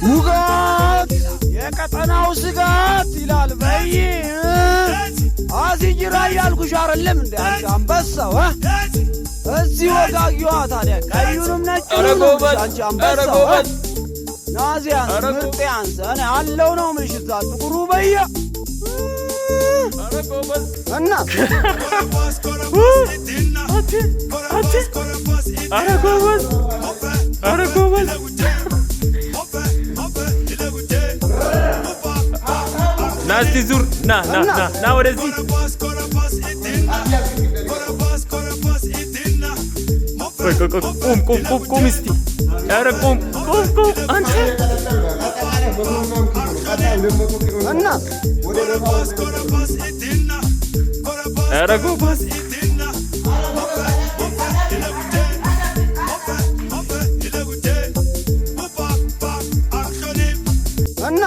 ውጋት የቀጠናው ስጋት ይላል በይ አዚጅራ ያልኩሽ አይደለም እንዴ አንቺ አንበሳው እዚህ ወጋጊዋ ታዲያ ቀዩንም ነጭንም አንቺ አንበሳው ናዚያን ምርጥያንስ እኔ አለው ነው ምሽታ ጥቁሩ በየ እና አረጎበዝ ናስቲ ዙር ና ወደዚህ ቁም እስቲ ኧረ ቁም አንተ እና ኧረ ጎበዝ እና